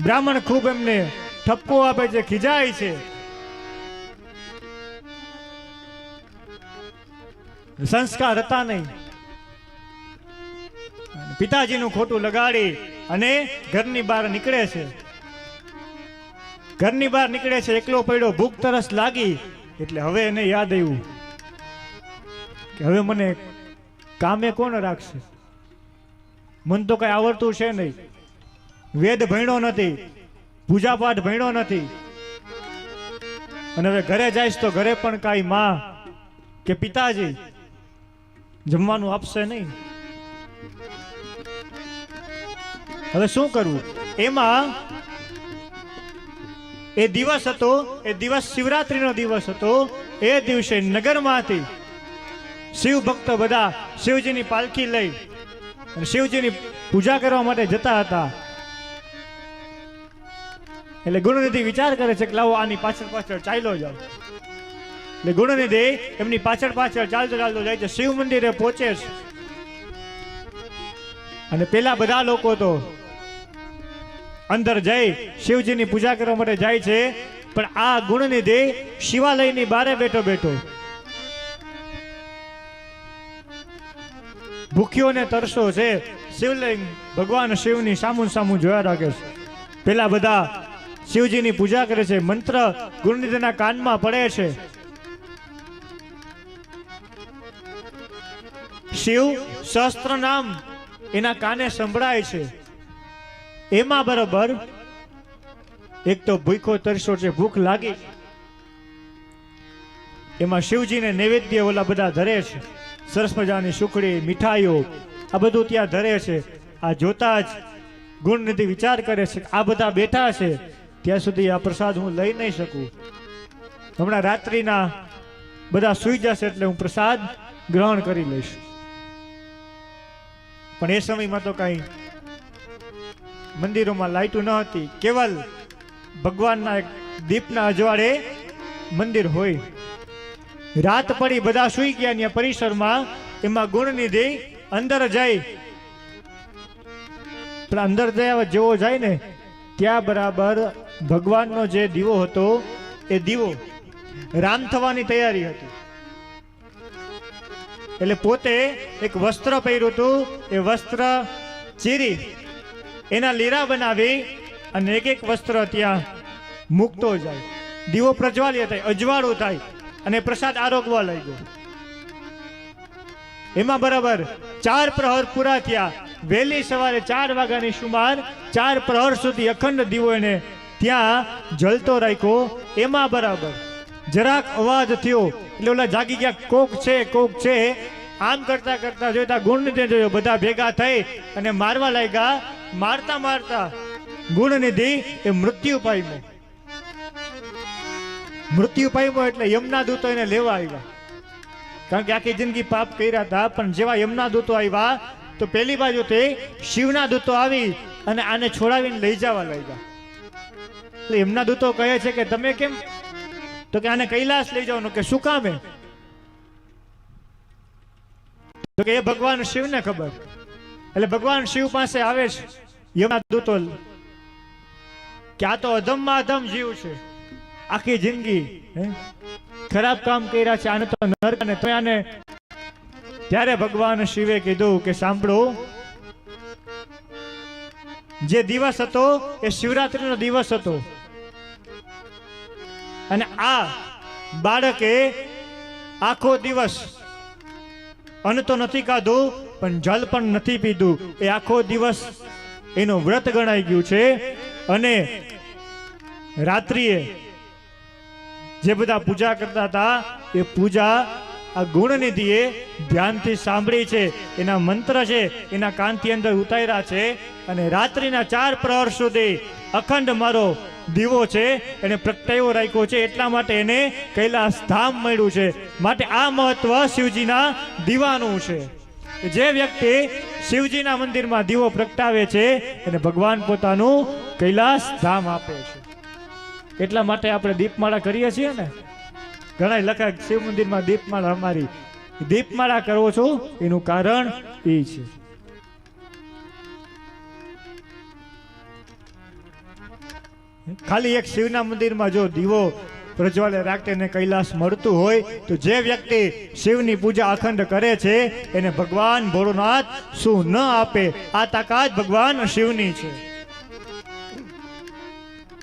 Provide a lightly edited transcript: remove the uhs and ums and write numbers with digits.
બ્રાહ્મણ ખૂબ એમને ઠપકો આપે છે, ખીજાય છે. સંસ્કાર હતા નહીં. પિતાજીનું ખોટું લગાડી અને ઘરની બહાર નીકળે છે. ઘરની બહાર નીકળે છે, એકલો પડ્યો, ભૂખ તરસ લાગી. એટલે હવે એને યાદ આવ્યું કે હવે મને કામે કોણ રાખશે? મન તો કઈ આવડતું છે નહીં, વેદ ભણ્યો નથી, પૂજા પાઠ ભણ્યો નથી, અને હવે ઘરે જઈશ તો ઘરે પણ કાંઈ માં કે પિતાજી જમવાનું આપશે નહીં. હવે શું કરવું? એમાં એ દિવસ હતો, એ દિવસ શિવરાત્રીનો દિવસ હતો. એ દિવસે નગરમાંથી શિવ ભક્તો બધા શિવજીની પાલખી લઈ અને શિવજીની પૂજા કરવા માટે જતા હતા. એટલે ગુણનિધિ વિચાર કરે છે કે લાવો આની પાછળ પાછળ ચાલ્યો જાવ. એટલે ગુણનિધિ એમની પાછળ પાછળ ચાલતો ચાલતો જાય છે. શિવ મંદિરે પહોંચે છે અને પેલા બધા લોકો તો અંદર જઈ શિવજીની પૂજા કરવા માટે જાય છે. પણ આ ગુણનિધિ શિવાલયની બારે બેઠો બેઠો ભૂખ્યો ને તરસો છે. શિવલિંગ ભગવાન શિવની સામું સામું જોયા રાખે છે. પેલા બધા શિવજીની પૂજા કરે છે. મંત્ર ગુણનિધિના કાનમાં પડે છે. શિવ સહસ્ત્ર નામ એના કાને સંભળાય છે. એમાં બરાબર એક તો ભૂખો તરસો છે, ભૂખ લાગી. એમાં શિવજીને નૈવેદ્ય ઓલા બધા ધરે છે. સરસ મજાની સુખડી, મીઠાઈઓ આ બધું ત્યાં ધરે છે. આ જોતા જ ગુણનિધિ વિચાર કરે છે કે આ બધા બેઠા છે, ત્યાં સુધી આ પ્રસાદ હું લઈ નહીં શકું. હમણાં રાત્રિના બધા સૂઈ જશે એટલે હું પ્રસાદ ગ્રહણ કરી લઈશ. પણ એ સમયમાં તો કઈ મંદિરોમાં લાઈટો ન હતી. કેવલ ભગવાનના એક દીપના અજવાળે મંદિર હોય. રાત પડી, બધા સૂઈ ગયા ત્યાં પરિસરમાં. એમાં ગુણનિધિ અંદર જાય. પણ અંદર જયા જેવો જાય ને ત્યાં બરાબર ભગવાનનો જે દીવો હતો એ દીવો રામ થવાની તૈયારી હતી. એટલે પોતે એક વસ્ત્ર પહેર્યું હતું. એ વસ્ત્ર ચીરી એના લીરા બનાવી અને એક એક વસ્ત્ર ત્યાં મૂકતો જાય. દીવો પ્રજ્વાલ્ય થાય, અજવાળું થાય અને પ્રસાદ આરોગવા લાગ્યો. એમાં બરાબર 4 પ્રહર પૂરા થયા. વહેલી સવારે 4 વાગ્યાની સુમાર 4 પ્રહર સુધી અખંડ દીવો એને ત્યાં જલતો રાખ્યો. એમાં બરાબર જરાક અવાજ થયો એટલે ઓલા જાગી ગયા, કોક છે કોક છે. આમ કરતા કરતા જોઈતા ગુણનિધિ જોયો, બધા ભેગા થઈ અને મારવા લાગ્યા. મારતા મારતા ગુણનિધિ એ મૃત્યુ પામ્યો. મૃત્યુ પામ્યો એટલે યમના દૂતો એને લેવા આવ્યા. કારણ કે આખી જિંદગી પાપ કર્યા હતા. પણ જેવા યમના દૂતો આવ્યા તો પેલી બાજુથી શિવના દૂતો આવી અને આને છોડાવીને લઈ જવા લાગ્યા. એટલે યમના દૂતો કહે છે કે તમે કેમ? તો કે આને કૈલાસ લઈ જવાનું. કે શું કામે? તો કે એ ભગવાન શિવને ખબર. એટલે ભગવાન શિવ પાસે આવે છે યમના દૂતો કે આ તો અધમમાં અધમ જીવ છે, આખી જિંદગી ખરાબ કામ કર્યા છે, આને તો નરક. અને તમે આને. ત્યારે ભગવાન શિવે કીધું કે સાંભળો, જે દિવસ હતો એ શિવરાત્રીનો દિવસ હતો અને આ બાળકે આખો દિવસ અન્ન તો નથી ખાધું પણ જલ પણ નથી પીધું. એ આખો દિવસ એનો વ્રત ગણાઈ ગયું છે. અને રાત્રિએ જે બધા પૂજા કરતા હતા એ પૂજા આ ગુણનિધિએ ધ્યાનથી સાંભળી છે. એના મંત્ર છે એના કાનથી અંદર ઉતાર્યા છે. અને રાત્રિના 4 પ્રહર સુધી અખંડ મારો દીવો છે એને પ્રગટાવ્યો રાખ્યો છે. એટલા માટે એને કૈલાસ ધામ મળ્યું છે. માટે આ મહત્વ શિવજીના દીવાનું છે. જે વ્યક્તિ શિવજીના મંદિરમાં દીવો પ્રગટાવે છે એને ભગવાન પોતાનું કૈલાસ ધામ આપે છે. એટલા માટે આપણે દીપમાળા કરીએ છીએ ને. ઘણા લખા શિવ મંદિરમાં દીપમાળા, અમારી દીપમાળા કરો છો એનું કારણ એ છે. ખાલી એક શિવના મંદિરમાં જો દીવો પ્રજ્વલે રાખીને કૈલાસ મળતું હોય તો જે વ્યક્તિ શિવની પૂજા અખંડ કરે છે એને ભગવાન ભોળોનાથ શું ન આપે, આ તાકાત ભગવાન શિવની છે।